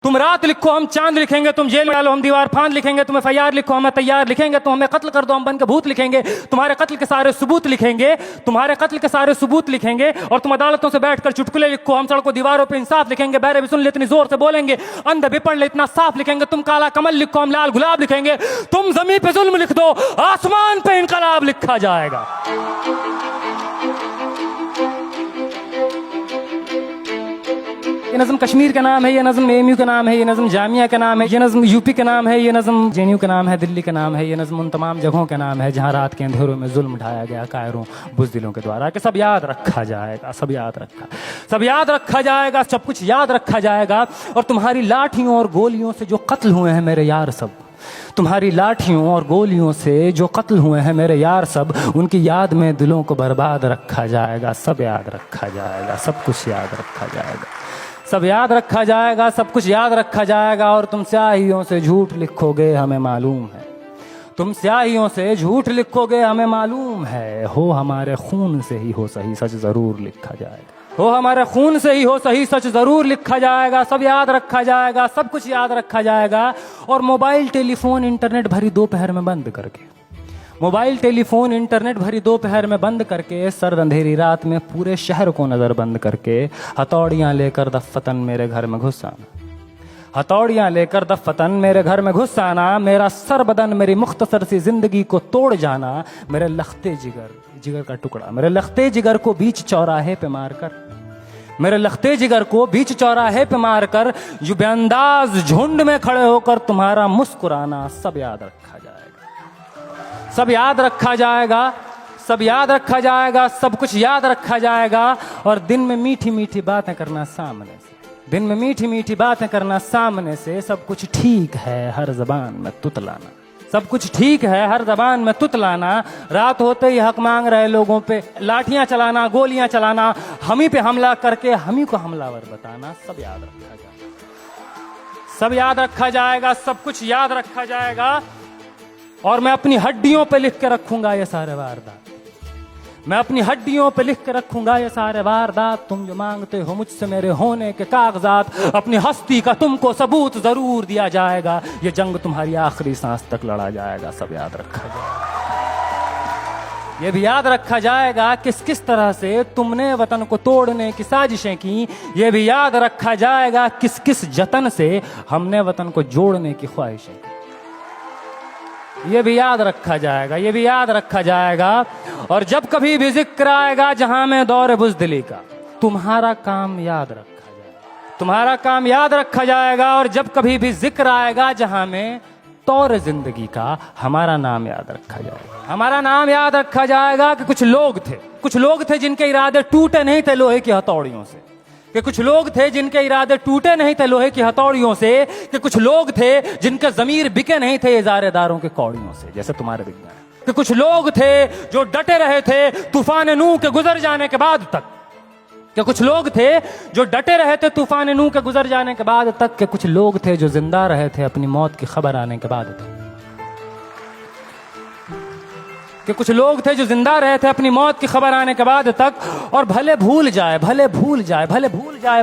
तुम रात लिखो हम चांद लिखेंगे, तुम जेल में डालो हम दीवार फांद लिखेंगे, तुम FIR लिखो हमें तैयार लिखेंगे, तुम हमें कत्ल कर दो हम बन के भूत लिखेंगे, तुम्हारे कत्ल के सारे सबूत लिखेंगे, तुम्हारे कत्ल के सारे सबूत लिखेंगे। और तुम अदालतों से बैठकर चुटकुले लिखो, हम सड़कों दीवारों पे इंसाफ लिखेंगे, बहरे भी सुन ले इतनी जोर से बोलेंगे, अंधे भी पढ़ ले इतना साफ लिखेंगे, तुम काला कमल लिखो हम लाल गुलाब लिखेंगे, तुम जमीन पे जुल्म लिख दो आसमान पे इनकलाब लिखा जाएगा। ये नज़म कश्मीर का नाम है, ये नज़म AMU का नाम है, ये नज़म जामिया का नाम है, ये नज़म UP का नाम है, ये नज़म JNU का नाम है, दिल्ली का नाम है, ये नज़म उन तमाम जगहों का नाम है जहाँ रात के अंधेरों में जुल्म ढाया गया कायरों बुज़दिलों के द्वारा। कि सब याद रखा जाएगा, सब याद रखा जाएगा, सब कुछ याद रखा जाएगा। और तुम्हारी लाठियों और गोलियों से जो कत्ल हुए हैं मेरे यार सब, तुम्हारी लाठियों और गोलियों से जो कत्ल हुए हैं मेरे यार सब, उनकी याद में दिलों को बर्बाद रखा जाएगा। सब याद रखा जाएगा, सब कुछ याद रखा जाएगा, सब याद रखा जाएगा, सब कुछ याद रखा जाएगा। और तुम स्याहियों से झूठ लिखोगे हमें मालूम है, तुम स्याहियों से झूठ लिखोगे हमें मालूम है, हो हमारे खून से ही हो सही सच जरूर लिखा जाएगा, हो हमारे खून से ही हो सही सच जरूर लिखा जाएगा। सब याद रखा जाएगा, सब कुछ याद रखा जाएगा। और मोबाइल टेलीफोन इंटरनेट भरी दोपहर में बंद करके, मोबाइल टेलीफोन इंटरनेट भरी दोपहर में बंद करके, सर्द अंधेरी रात में पूरे शहर को नजर बंद करके, हथौड़ियां लेकर दफ्फतन मेरे घर में घुस आना, हथौड़ियां लेकर दफ्फतन मेरे घर में घुस आना, मेरा सर बदन मेरी मुख्तसर सी जिंदगी को तोड़ जाना, मेरे लखते जिगर का टुकड़ा, मेरे लखते जिगर को बीच चौराहे पे मारकर, मेरे लखते जिगर को बीच चौराहे पे मारकर, जो बेअंदाज झुंड में खड़े होकर तुम्हारा मुस्कुराना, सब याद रखा जाएगा, सब याद रखा जाएगा, सब याद रखा जाएगा, सब कुछ याद रखा जाएगा। और दिन में मीठी मीठी बातें करना सामने से, दिन में मीठी मीठी बातें करना सामने से, सब कुछ ठीक है हर जबान में तुतलाना, सब कुछ ठीक है हर जबान में तुतलाना, रात होते ही हक मांग रहे लोगों पे लाठियां चलाना, गोलियां चलाना, हम ही पे हमला करके हम ही को हमलावर बताना, सब याद रखा जाएगा, सब याद रखा जाएगा, सब कुछ याद रखा जाएगा। और मैं अपनी हड्डियों पे लिख के रखूंगा ये सारे वारदात, मैं अपनी हड्डियों पे लिख के रखूंगा ये सारे वारदात। तुम जो मांगते हो मुझसे मेरे होने के कागजात, अपनी हस्ती का तुमको सबूत जरूर दिया जाएगा, ये जंग तुम्हारी आखिरी सांस तक लड़ा जाएगा। सब याद रखा जाएगा, ये भी याद रखा जाएगा किस किस तरह से तुमने वतन को तोड़ने की साजिशें की, ये भी याद रखा जाएगा किस किस जतन से हमने वतन को जोड़ने की ख्वाहिशें की, ये भी याद रखा जाएगा, ये भी याद रखा जाएगा। और जब कभी भी जिक्र आएगा जहां में दौर बुज़दिली का, तुम्हारा काम याद रखा जाएगा, तुम्हारा काम याद रखा जाएगा। और जब कभी भी जिक्र आएगा जहां में तौर जिंदगी का, हमारा नाम याद रखा जाएगा, हमारा नाम याद रखा जाएगा। कि कुछ लोग थे जिनके इरादे टूटे नहीं थे लोहे की हथौड़ियों से, कि कुछ लोग थे जिनके इरादे टूटे नहीं थे लोहे की हथौड़ियों से, कि कुछ लोग थे जिनके ज़मीर बिके नहीं थे इज़ारेदारों के कौड़ियों से, जैसे तुम्हारे बिक गए। कि कुछ लोग थे जो डटे रहे थे तूफान नूह के गुजर जाने के बाद तक, कि कुछ लोग थे जो डटे रहे थे तूफान नूह के गुजर जाने के बाद तक, कि कुछ लोग थे जो जिंदा रहे थे अपनी मौत की खबर आने के बाद तक, कि कुछ लोग थे जो जिंदा रहे थे अपनी मौत की खबर आने के बाद तक। और भले भूल जाए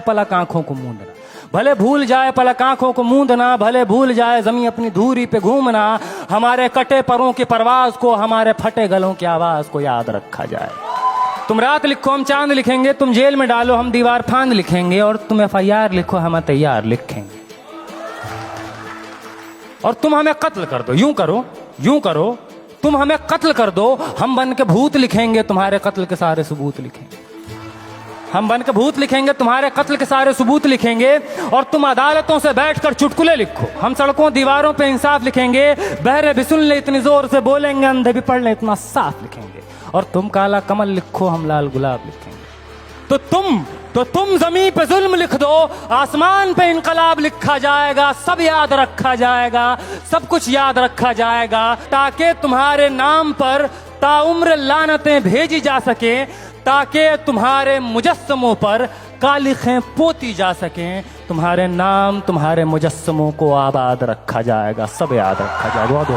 पलक आंखों को मूंदना, भले भूल जाए पलक आंखों को मूंदना, भले भूल जाए जमीन अपनी धूरी पे घूमना, हमारे कटे परों की परवाज को, हमारे फटे गलों की आवाज को याद रखा जाए। तुम रात लिखो हम चांद लिखेंगे, तुम जेल में डालो हम दीवार फांद लिखेंगे, और तुम FIR लिखो हम तैयार लिखेंगे। और तुम हमें कत्ल कर दो, यूं करो तुम हमें कत्ल कर दो, हम बन के भूत लिखेंगे, तुम्हारे कत्ल के सारे सबूत लिखेंगे, हम बन के भूत लिखेंगे, तुम्हारे कत्ल के सारे सबूत लिखेंगे। और तुम अदालतों से बैठकर चुटकुले लिखो, हम सड़कों दीवारों पे इंसाफ लिखेंगे, बहरे भी सुन ले इतनी जोर से बोलेंगे, अंधे भी पढ़ ले इतना साफ लिखेंगे। और तुम काला कमल लिखो हम लाल गुलाब लिखेंगे। तो तुम जमीन पे जुल्म लिख दो, आसमान पे इनकलाब लिखा जाएगा। सब याद रखा जाएगा, सब कुछ याद रखा जाएगा, ताकि तुम्हारे नाम पर ताउम्र लानतें भेजी जा सके, ताकि तुम्हारे मुजस्समों पर कालिखें पोती जा सकें, तुम्हारे नाम तुम्हारे मुजस्समों को आबाद रखा जाएगा। सब याद रखा जाएगा। बहुत